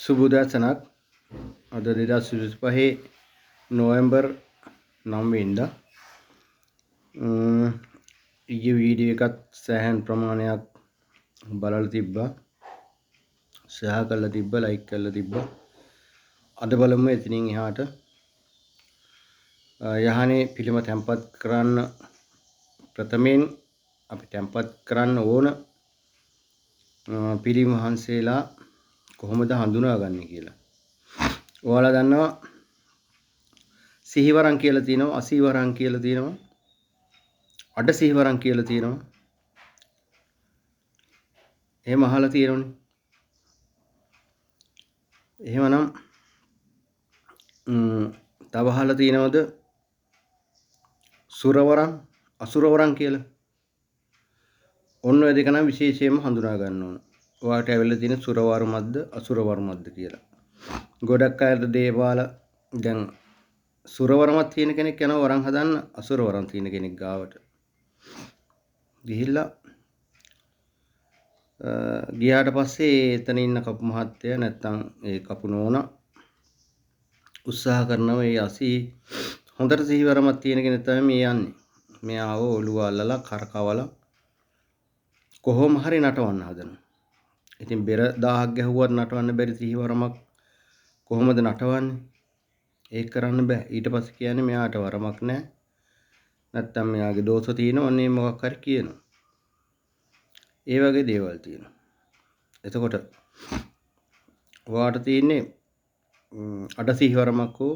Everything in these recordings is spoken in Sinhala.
සුබෝදෑසනක් අද 2025 නොවැම්බර් 9 වෙනිදා ඊයේ වීඩියෝ එකත් සෑහෙන ප්‍රමාණයක් බලලා තිබ්බා ෂෙයා කරලා තිබ්බා ලයික් කරලා තිබ්බා අද බලමු එතනින් එහාට යහනේ පිළිම තැම්පත් කරන්න ප්‍රථමයෙන් අපි තැම්පත් කරන්න ඕන පිළිම වහන්සේලා කොහොමද හඳුනාගන්නේ කියලා. ඔයාලා දන්නවා සිහිවරම් කියලා තියෙනවා, අසීවරම් කියලා තියෙනවා, අඩ සිහිවරම් කියලා තියෙනවා. එහෙම අහලා තියෙනවනේ. එහෙමනම් තව අහලා තියෙනවද සුරවරම්, අසුරවරම් කියලා? ඔන්න ඔය දෙක නම් විශේෂයෙන්ම හඳුනා ගන්න ඕන. ඔයාලට ඇවිල්ලා තියෙන සුරවර්මද්ද අසුරවර්මද්ද කියලා. ගොඩක් අයට දේවාල දැන් සුරවරමක් තියෙන කෙනෙක් යනවා වරම් හදන්න අසුරවරම් තියෙන කෙනෙක් ගාවට. ගිහිල්ලා ගියාට පස්සේ එතන ඉන්න කපු මහත්තයා නැත්තම් ඒ කපු නෝනා උත්සාහ කරනවා මේ හොඳට සිහිවරමක් තියෙන කෙනෙක් තමයි මේ යන්නේ. මෙයාව ඔළුව අල්ලලා කරකවලා කොහොම හරි නටවන්න හදනවා. ඉතින් බෙර 1000ක් ගැහුවත් නටවන්න බැරි සිහිවරමක් කොහොමද නටවන්නේ? ඒක කරන්න බෑ. ඊට පස්සේ කියන්නේ මෙයාට වරමක් නැහැ. නැත්තම් මෙයාගේ දෝෂ තියෙනවා. අනේ මොකක් හරි කියනවා. ඒ වගේ දේවල් තියෙනවා. එතකොට ඔයාට තියෙන්නේ අඩ සිහිවරමක් හෝ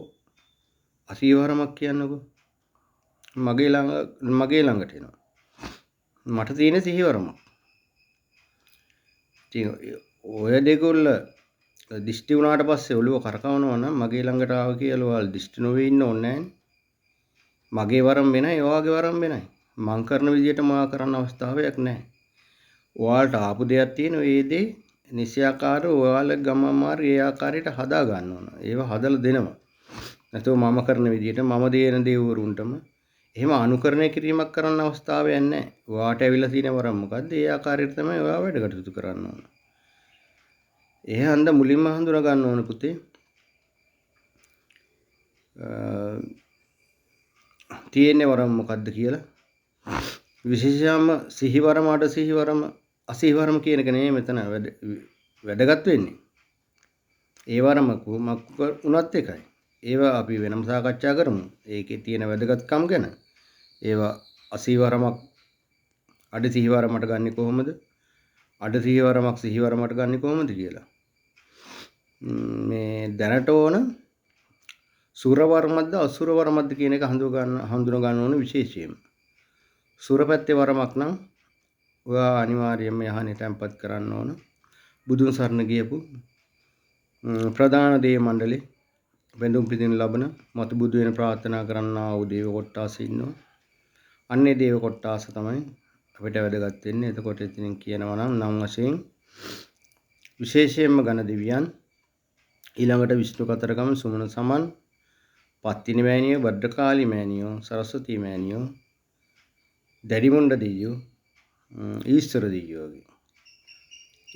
අසීවරමක් කියන්නකෝ. මගේ ළඟට එනවා. මට තියෙන සිහිවරමක්. ඔය දෙකොල්ල දිෂ්ටි වුණාට පස්සේ ඔළුව කරකවනවා නම් මගේ ළඟට ආව කියලා ඔයාලා දිෂ්ටි නොවේ ඉන්න ඕනේ නැහැ. මගේ වරම් වෙනයි, ඔයාගේ වරම් වෙනයි. මං කරන විදියට මා කරන්න අවස්ථාවක් නැහැ. ඔයාලට ආපු දෙයක් තියෙන ඒ දේ නිසියාකාරව ඔයාලගේ ගමන් මාර්ගය ඒ ආකාරයට හදා ගන්න ඕන. ඒව හදලා දෙනවා. නැත්නම් මම කරන විදියට මම දෙන දේවරුන්ටම එහෙම අනුකරණය කිරීමක් කරන්න අවස්ථාවක් නැහැ. ඔයාට ඇවිල්ලා තියෙන වරම් මොකද්ද? ඒ ආකාරයට තමයි ඔයා වැඩ කටයුතු කරන්න ඕන. ඒ හන්ද මුලින්ම හඳුනා ගන්න ඕන පුතේ. තියෙන්නේ වරම් මොකද්ද කියලා. විශේෂයෙන්ම සිහිවරම, අඩ සිහිවරම, අසිහිවරම කියන එක නෙමෙයි මෙතන වැදගත් වෙන්නේ. ඒ වරම මොකක් උනත් එකයි. ඒවා අපි වෙනම සාකච්ඡා කරමු. ඒකේ තියෙන වැදගත්කම් ගැන. ඒවා අසිහිවරමක් අඩ සිහිවරමට ගන්නෙ කොහොමද? අඩ සිහිවරමක් සිහිවරමට ගන්නෙ කොහොමද කියලා. මේ දැනට ඕන සුරවර්මද්ද අසුරවර්මද්ද කියන එක හඳුනා ගන්න ඕන විශේෂයෙන්ම. සුරපැත්තේ වරමක් නම් ඔයා අනිවාර්යයෙන්ම යහනේ තැම්පත් කරන්න ඕන. බුදුන් සරණ ගියපු ප්‍රධාන දේව මණ්ඩලේ බඳුන් පිටින් ලබන මතු බුදු වෙන ප්‍රාර්ථනා කරන්නා වූ දේව කොට්ටාස ඉන්නවා. අන්නේ දේව කොට්ටාස තමයි අපිට වැදගත් වෙන්නේ. එතකොට ඉතින් කියනවා නම් වශයෙන් විශේෂයෙන්ම ඝන දෙවියන්, ඊළඟට විෂ්ණු කතරගම සුමන සමන්, පත්තිනි මෑණියෝ, භද්‍රකාලි මෑණියෝ, සරස්වති මෑණියෝ, දැඩිමුණ්ඩ දෙවියෝ, ඊශ්වර දෙවියෝ වගේ.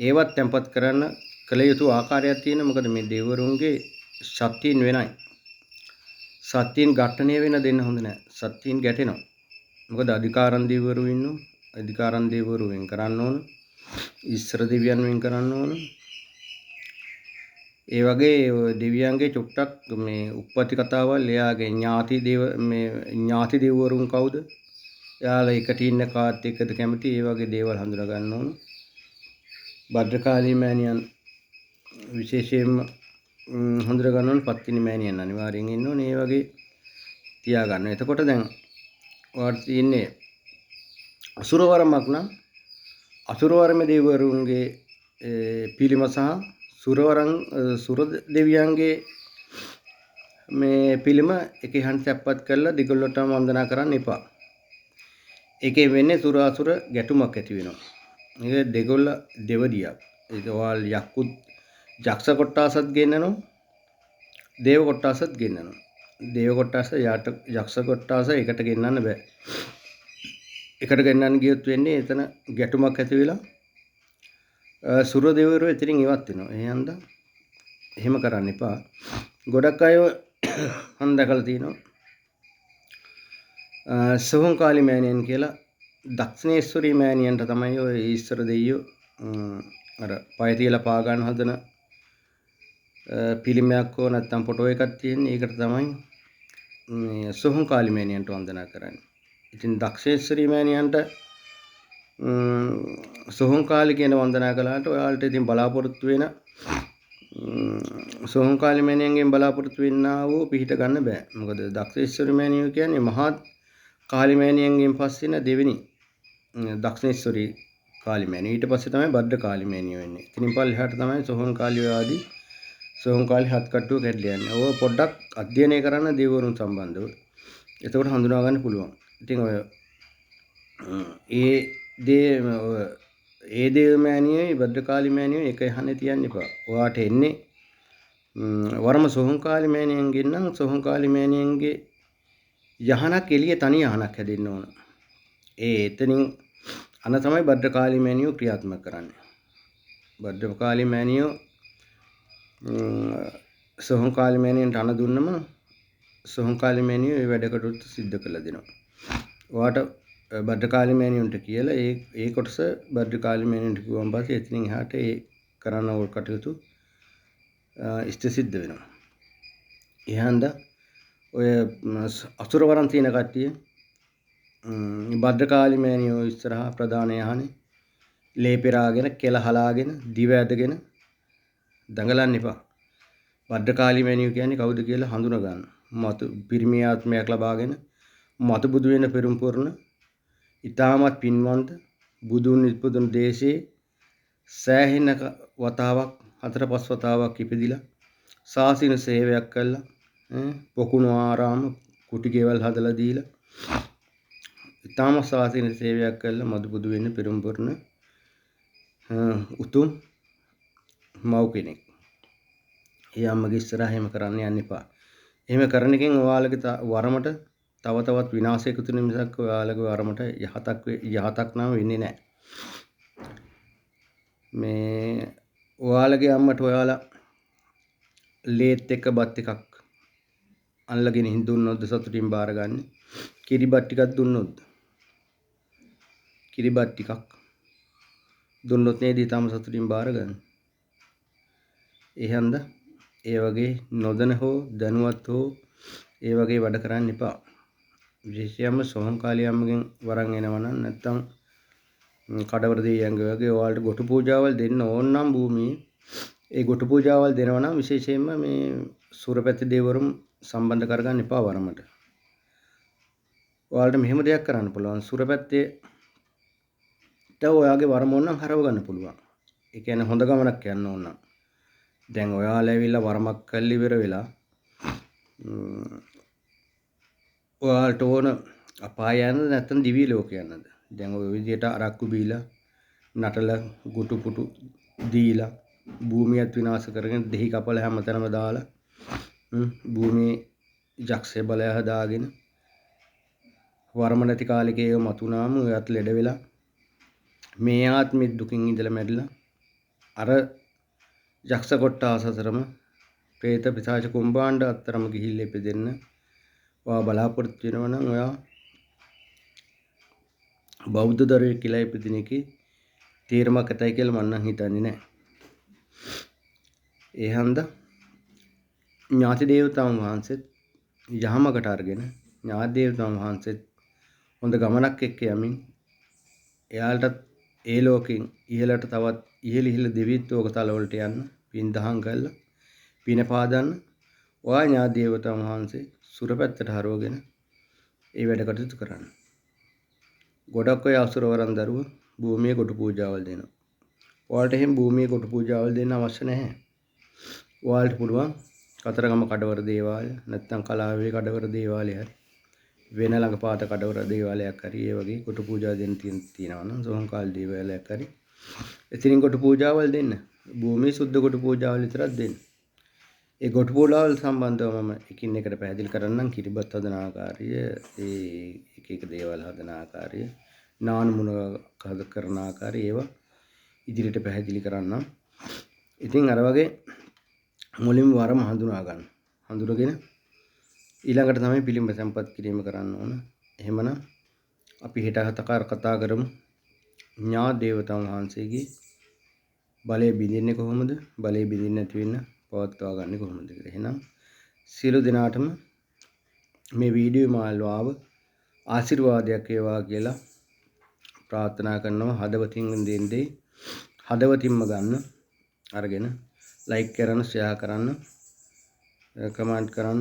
ඒවත් තැම්පත් කරන්න කළ යුතු ආකාරයක් තියෙනවා. මොකද මේ දෙවිවරුන්ගේ සත්‍යීන් වෙනයි. සත්‍යීන් ඝට්ටණය වෙන දෙන්න හොඳ නැහැ. සත්‍යීන් ගැටෙනවා. මොකද අධිකාරන් දෙවිවරු ඉන්නවා. අධිකාරන් දෙවිවරු වෙන් කරන්න ඕන. ඊශ්වර දෙවියන් වෙන් කරන්න ඕන. ඒ වගේ දෙවියන්ගේ චුට්ටක් මේ උප්පත්ති කතාවල්, එයාගේ ඥාති දෙවිවරුන් කවුද? එයාලා එකට ඉන්න කාත් එක්කද කැමති? ඒ වගේ දේවල් හඳුනා ගන්න ඕන. භද්‍රකාලී මෑණියන් විශේෂයෙන්ම හඳුනා ගන්න ඕන. පත්තිනි මෑණියන් අනිවාර්යෙන් ඉන්න ඕනේ. ඒ වගේ තියා ගන්න. එතකොට දැන් ඔයාලට තියෙන්නේ අසුරවරමක් නම් අසුරවරම දෙවිවරුන්ගේ පිළිම සහ සුර දෙවියන්ගේ මේ පිළිම එකේ හන්ද තැප්පත් කරලා දෙගොල්ලටම වන්දනා කරන්න එපා. ඒකේ වෙන්නේ සුර අසුර ගැටුමක් ඇති වෙනවා. මේක දෙගොල්ල දෙවදියක්. ඒක ඔයාල යක්ෂ කොට්ටාසත් ගෙන්නනවා, දේව කොට්ටාසත් ගෙන්නනවා. දේව කොට්ටාස යක්ෂ කොට්ටාස එකට ගෙන්නන්න බෑ. එකට ගෙන්නන්න ගියොත් වෙන්නේ එතන ගැටුමක් ඇති වෙලා සුර දෙවිවරු එතනින් ඉවත් වෙනවා. එහෙනම් එහෙම කරන්න එපා. ගොඩක් අය මම දැකලා තියෙනවා සෝහංකාලි මෑණියන් කියලා දක්ෂිණේශ්වරී මෑණියන්ට තමයි ඔය ඊශ්වර දෙයියෝ අර පය තියලා පා ගන්න හදන පිළිමයක් හෝ නැත්නම් ෆොටෝ එකක් තියෙන්නේ. ඒකට තමයි මේ සෝහංකාලි මෑණියන්ට වන්දනා කරන්නේ. ඉතින් දක්ෂිණේශ්වරී මෑණියන්ට සෝහංකාලි කියන වන්දනා කළාට ඔයාලට ඉතින් බලාපොරොත්තු වෙන සෝහංකාලි මෑණියන්ගෙන් බලාපොරොත්තු වෙන්නා වූ පිහිට ගන්න බෑ. මොකද දක්ෂිණේශ්වරී මෑණියෝ කියන්නේ මහත් කාලි මෑණියන්ගෙන් පස්සේ ඉන්න දෙවෙනි දක්ෂිණේශ්වරී කාලි මෑණියෝ. ඊට පස්සේ තමයි භද්‍ර කාලි මෑණියෝ එන්නේ. ඉතින් පල්ලෙහාට තමයි සෝහංකාලි ආදී සෝහංකාලි හත් කට්ටුව කැඩලා යන්නේ. ඕව පොඩ්ඩක් අධ්‍යයනය කරන්න දෙවිවරුන් සම්බන්ධව. එතකොට හඳුනා ගන්න පුළුවන්. ඉතින් ඔය ඒ දේව මෑණියෝයි භද්‍රකාලි මෑණියෝයි එක යහනේ තියන්න එපා. ඔයාට එන්නේ වරම සෝහංකාලි මෑණියන්ගෙන් නම් සෝහංකාලි මෑණියන්ගේ යහනක් එළිය තනි යහනක් හැදෙන්න ඕන. එතනින් අන තමයි භද්‍රකාලි මෑණියෝ ක්‍රියාත්මක කරන්නේ. භද්‍රකාලි මෑණියෝ සෝහංකාලි මෑණියන්ට අන දුන්නම සෝහංකාලි මෑණියෝ ඒ වැඩ කටයුතු සිද්ධ කළා දෙනවා. ඔයාට භද්‍රකාලි මෑණියන්ට කියලා ඒ කොටස භද්‍රකාලි මෑණියන්ට කිව්වන් පස්සේ එතනින් එහාට ඒ කරන ඕල් කටයුතු ඉෂ්ට සිද්ධ වෙනවා. එහෙනම් ඔය අසුර වරන් තියෙන කට්ටිය භද්‍රකාලි මෑණියෝ ඉස්සරහා ප්‍රධාන යහනේ ලේ පෙරාගෙන කෙල හලාගෙන දිව ඇදගෙන දඟලන්න එපා. භද්‍රකාලි මෑණියෝ කියන්නේ කවුද කියලා හඳුනා ගන්න. මතු පිරිමි ආත්මයක් ලබාගෙන මතු බුදු වෙන පෙරම් පුරන ඊටමත් පින්වන්ත බුදුන් ඉපදුණු දේශේ සෑහෙන වතාවක් 4-5 වතාවක් ඉපදිලා සාසන සේවයක් කළා. පොකුණු ආරාම කුටි ගෙවල් හදලා දීලා ඊටම සාසන සේවයක් කළා මතු බුදු වෙන පෙරම් පුරන උතුම් මව් කෙනෙක්. ඒ අම්මගේ ඉස්සරහ එහෙම කරන්න යන්න එපා. එහෙම කරන එකෙන් ඔයාලගේ වරමට තව තවත් විනාශ එකතු වෙන මිසක් ඔයාලගේ වරමට යහතක් නම් වෙන්නේ නැහැ. මේ ඔයාලගේ අම්මට ඔයාලා ලේත් එක්ක බත් එකක් අල්ලගෙන හින්දුන්නොත් සතුටින් බාරගන්නේ. කිරිබත් ටිකක් දුන්නොත් කිරිබත් ටිකක් දුන්නොත් නේද ඊටම සතුටින් බාරගන්නේ. එහෙනම් ඒ වගේ නොදැන හෝ දැනුවත් හෝ ඒ වගේ වැඩ කරන්න එපා. විශේෂයෙන්ම සෝහංකාලි අම්මගෙන් වරන් එනවා නම් නැත්තම් කඩවර දෙවියන්ගේ වගේ ඔයාලට ගොටු පූජාවල් දෙන්න ඕන නම් භූමියේ ඒ ගොටු පූජාවල් දෙනවා නම් විශේෂයෙන්ම මේ සූරපැත්ති දෙවිවරුන් සම්බන්ධ කරගන්න එපා වරමට. ඔයාලට මෙහෙම දෙයක් කරන්න පුළුවන්. සූරපැත්තේට ඔයාගේ වරම ඕන නම් හරව ගන්න පුළුවන්. ඒ කියන්නේ හොඳ ගමනක් යන්න ඕන නම්. දැන් ඔයාලා ඇවිල්ලා වරමක් කල්ලි ඉවර වෙලා ඔයාලට ඕන අපාය යන්නද නැත්නම් දිවි ලෝක යන්නද? දැන් ඔය විදිහට අරක්කු බීලා නටල ගුටු පුටු දීලා භූමියත් විනාශ කරගෙන දෙහි කපල හැමතැනම දාලා භූමියේ යක්ෂය බලය හදාගෙන වරම නැති කාලෙක ඒව මතුනාම ඔයත් ලෙඩ වෙලා මේ ආත්මෙ දුකින් ඉඳලා මැරිලා අර යක්ෂ කොට්ටාස අතරම പ്രേත පිසාච කුම්භාණ්ඩ අතරම ගිහිල්ලා ඉපදෙන්න ඔයා බලාපොරොත්තු වෙනවා නම් ඔයා බෞද්ධ දරුවෙක් කියලා ඉපදින එකේ තීරමක් ඇතයි කියලා මම නම් හිතන්නේ නැහැ. ඒ හන්දා ඥාති දේවතාවුන් වහන්සේත් යහමකට අරගෙන ඥාති දේවතාවුන් වහන්සේත් හොඳ ගමනක් එක්ක යමින් එයාලටත් ඒ ලෝකෙන් ඉහළට තවත් ඉහළ දෙවිත්වෝක තලවලට යන්න පින් දහම් කළා පින පාදන්න ඔයා ඥාති දේවතාවුන් වහන්සේ සුරපැත්තට හරවගෙන ඒ වැඩ කටයුතු කරන්න. ගොඩක් අය අසුරවරන් දරුවෝ භූමියේ කොට පූජාවල් දෙනවා. ඔයාලට එහෙම භූමියේ කොට පූජාවල් දෙන්න අවශ්‍ය නැහැ. ඔයාලට පුළුවන් කතරගම කඩවර දේවාලය නැත්නම් කලාවේ කඩවර දේවාලය හරි වෙන ළඟපාත කඩවර දේවාලයක් හරි ඒ වගේ කොට පූජා දෙන්න තියෙනවා නම් සෝහංකාල දේවාලයක් හරි එතනින් කොට පූජාවල් දෙන්න. භූමියේ සුද්ධ කොට පූජාවල් විතරක් දෙන්න. ඒ කොට පූජාවල් සම්බන්ධව මම එකින් එකට පැහැදිලි කරන්නම්. කිරිබත් හදන ආකාරය, ඒ එක දේවල් හදන ආකාරය, නාන මුන කරන ආකාරය ඒවා ඉදිරියට පැහැදිලි කරන්නම්. ඉතින් අර වගේ මුලින්ම වරම හඳුනා ගන්න. හඳුනගෙන ඊළඟට තමයි පිළිඹ තැන්පත් කිරීම කරන්න ඕන. එහෙමනම් අපි හෙට කතා කරමු ඥා දේවතාවුන් වහන්සේගේ බලය බිඳින්නේ කොහොමද? බලය බිඳින්න නැති වෙන්න පවත්වා ගන්න කොහොමද කියලා. එහෙනම් සියලු දෙනාටම මේ වීඩියෝ මාලාව ආශිර්වාදයක් වේවා කියලා ප්‍රාර්ථනා කරනවා. හදවතින් දෙන්නේ හදවතින්ම ගන්න අරගෙන ලයික් කරන්න, ෂෙයා කරන්න, කමෙන්ට් කරන්න,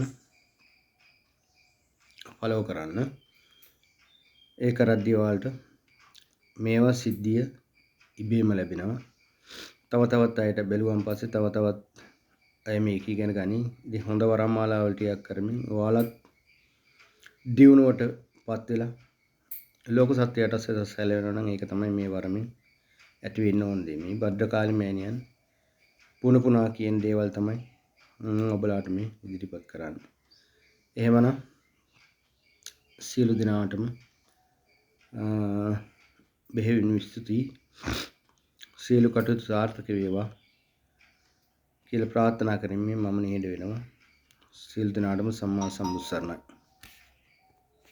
ෆලෝ කරන්න. ඒ කරද්දී ඔයාලට මේවා සිද්ධිය ඉබේම ලැබෙනවා. තව තවත් අයට බැලුවන් පස්සේ තව තවත් අය මේක ඉගෙන ගනි. ඉතින් හොඳ වරම්මාලාවල් ටිකක් කරමින් ඔයාලත් දියුණුවටපත් වෙලා ලෝක සත්‍යයට සැලවෙනවා නම් ඒක තමයි මේ වරමින් ඇති වෙන්න ඕන දේ. මේ භද්‍රකාලි මෑණියන් පුන පුනා කියන දේවල් තමයි ඔබලාට මේ ඉදිරිපත් කරන්න. එහෙමනම් සියලු දෙනාටම බෙහෙවින් ස්තුතියි. සියලු කටයුතු සාර්ථක වේවා කියලා ප්‍රාර්ථනා කරමින් මම නිහඬ වෙනවා. සියලු දෙනාටම සම්මා සම්බුත් සරණයි.